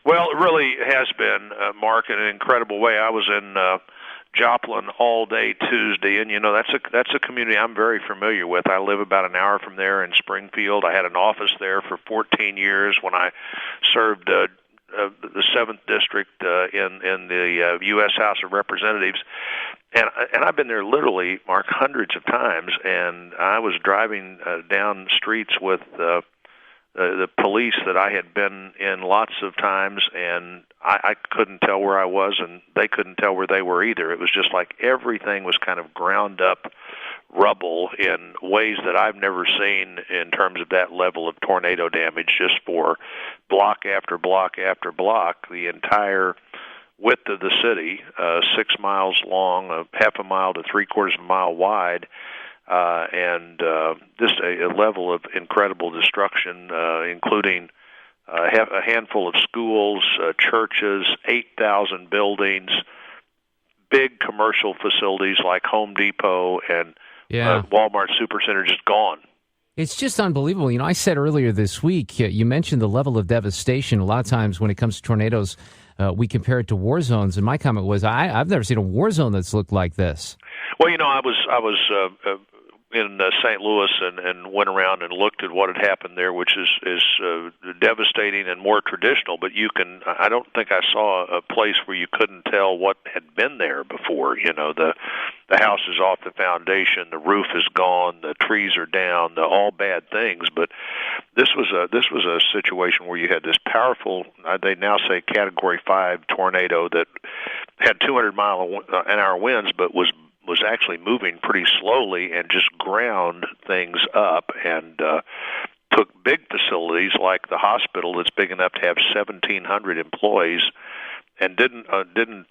Well, it really has been, Mark, in an incredible way. I was in Joplin all day Tuesday, and that's a community I'm very familiar with. I live about an hour from there in Springfield. I had an office there for 14 years when I served the 7th District in the U.S. House of Representatives. And I've been there literally, Mark, hundreds of times, and I was driving down streets with the police that I had been in lots of times, and I couldn't tell where I was, and they couldn't tell where they were either. It was just like everything was kind of ground up rubble in ways that I've never seen in terms of that level of tornado damage, just for block after block after block, the entire width of the city, 6 miles long, half a mile to 3/4 of a mile wide, and just a level of incredible destruction, including a handful of schools, churches, 8,000 buildings, big commercial facilities like Home Depot and Walmart Supercenter just gone. It's just unbelievable. I said earlier this week, you mentioned the level of devastation. A lot of times when it comes to tornadoes, we compare it to war zones, and my comment was, I've never seen a war zone that's looked like this. Well, I was in St. Louis and went around and looked at what had happened there, which is devastating and more traditional. But I don't think I saw a place where you couldn't tell what had been there before. The house is off the foundation, the roof is gone, the trees are down, all bad things. But this was a situation where you had this powerful, they now say Category 5 tornado that had 200-mile-an-hour winds, but was actually moving pretty slowly and just ground things up and took big facilities like the hospital that's big enough to have 1,700 employees and didn't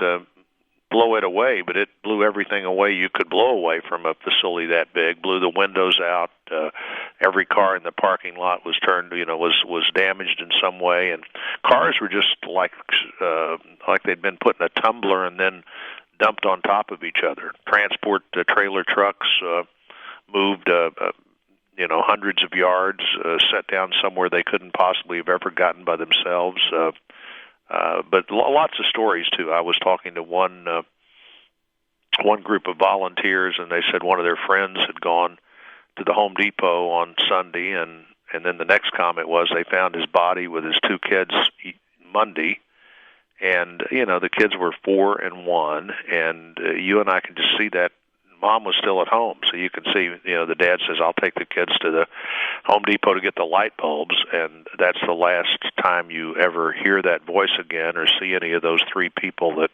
blow it away, but it blew everything away you could blow away from a facility that big. Blew the windows out. Every car in the parking lot was was damaged in some way, and cars were just like they'd been put in a tumbler and then dumped on top of each other. Transport trailer trucks moved hundreds of yards, set down somewhere they couldn't possibly have ever gotten by themselves. But lots of stories too. I was talking to one group of volunteers, and they said one of their friends had gone to the Home Depot on Sunday, and then the next comment was they found his body with his 2 kids Monday. And, the kids were 4 and 1, and you and I can just see that Mom was still at home. So you can see, the dad says, I'll take the kids to the Home Depot to get the light bulbs, and that's the last time you ever hear that voice again or see any of those 3 people that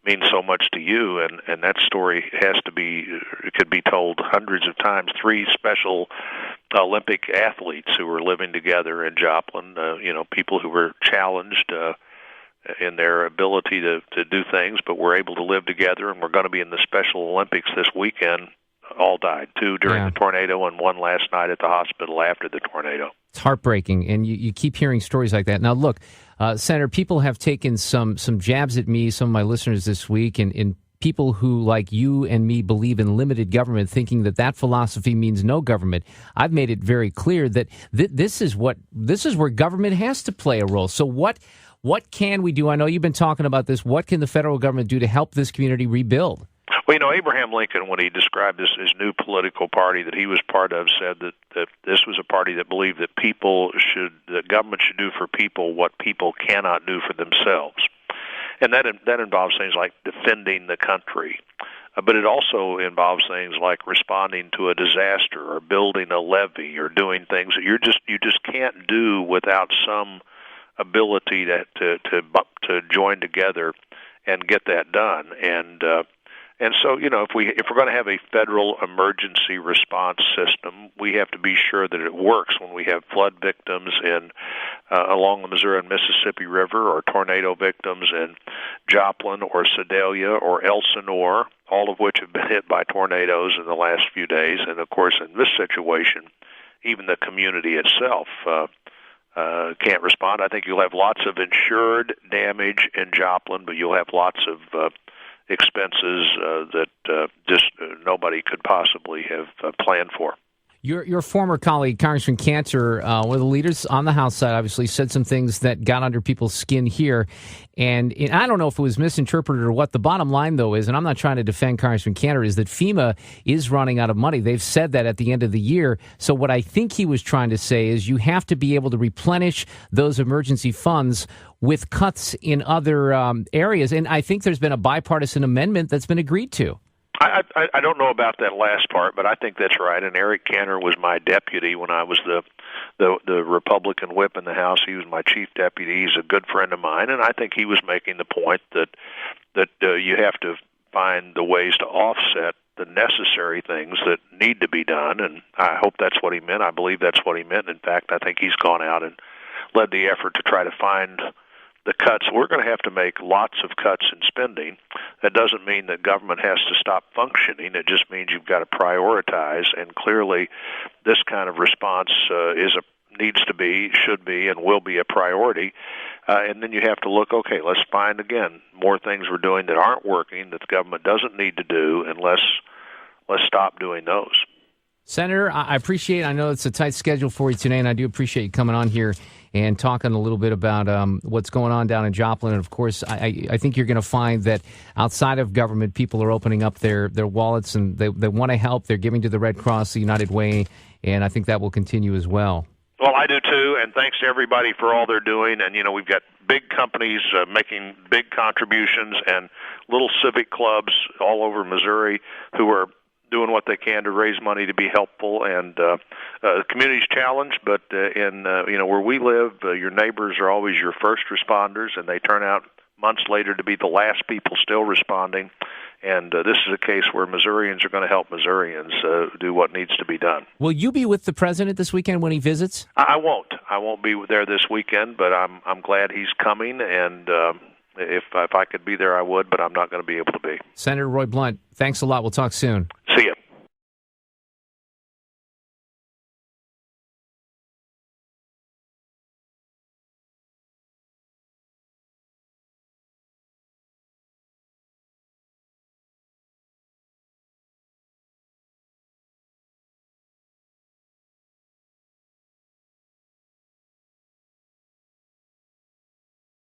mean so much to you. And that story it could be told hundreds of times. 3 special Olympic athletes who were living together in Joplin, people who were challenged in their ability to do things, but were able to live together, and we're going to be in the Special Olympics this weekend, all died. 2 during the tornado and 1 last night at the hospital after the tornado. It's heartbreaking, and you keep hearing stories like that. Now, look, Senator, people have taken some jabs at me, some of my listeners this week, and people who, like you and me, believe in limited government, thinking that philosophy means no government. I've made it very clear that this is where government has to play a role. So what can we do? I know you've been talking about this. What can the federal government do to help this community rebuild? Well, Abraham Lincoln, when he described his new political party that he was part of, said that this was a party that believed that government should do for people what people cannot do for themselves. And that involves things like defending the country. But it also involves things like responding to a disaster or building a levee or doing things that you just can't do without some ability to join together and get that done. And so, if we're going to have a federal emergency response system, we have to be sure that it works when we have flood victims along the Missouri and Mississippi River, or tornado victims in Joplin or Sedalia or Elsinore, all of which have been hit by tornadoes in the last few days. And of course, in this situation, even the community itself can't respond. I think you'll have lots of insured damage in Joplin, but you'll have lots of expenses that just nobody could possibly have planned for. Your former colleague, Congressman Cantor, one of the leaders on the House side, obviously said some things that got under people's skin here. And I don't know if it was misinterpreted or what. The bottom line, though, is, and I'm not trying to defend Congressman Cantor, is that FEMA is running out of money. They've said that at the end of the year. So what I think he was trying to say is you have to be able to replenish those emergency funds with cuts in other areas. And I think there's been a bipartisan amendment that's been agreed to. I don't know about that last part, but I think that's right. And Eric Cantor was my deputy when I was the Republican whip in the House. He was my chief deputy. He's a good friend of mine, and I think he was making the point that you have to find the ways to offset the necessary things that need to be done. And I hope that's what he meant. I believe that's what he meant. In fact, I think he's gone out and led the effort to try to find the cuts. We're going to have to make lots of cuts in spending. That doesn't mean that government has to stop functioning. It just means you've got to prioritize, and clearly this kind of response needs to be, should be, and will be a priority. And then you have to look, okay, let's find, again, more things we're doing that aren't working, that the government doesn't need to do, and let's stop doing those. Senator, I appreciate it. I know it's a tight schedule for you today, and I do appreciate you coming on here and talking a little bit about what's going on down in Joplin. And, of course, I think you're going to find that outside of government, people are opening up their wallets, and they want to help. They're giving to the Red Cross, the United Way, and I think that will continue as well. Well, I do, too, and thanks to everybody for all they're doing. And, we've got big companies making big contributions and little civic clubs all over Missouri who are doing what they can to raise money to be helpful, and the community's challenged, but in where we live, your neighbors are always your first responders, and they turn out months later to be the last people still responding. And this is a case where Missourians are going to help Missourians do what needs to be done. Will you be with the president this weekend when he visits? I won't. I won't be there this weekend, but I'm glad he's coming, and if I could be there, I would, but I'm not going to be able to be. Senator Roy Blunt, thanks a lot. We'll talk soon. See you.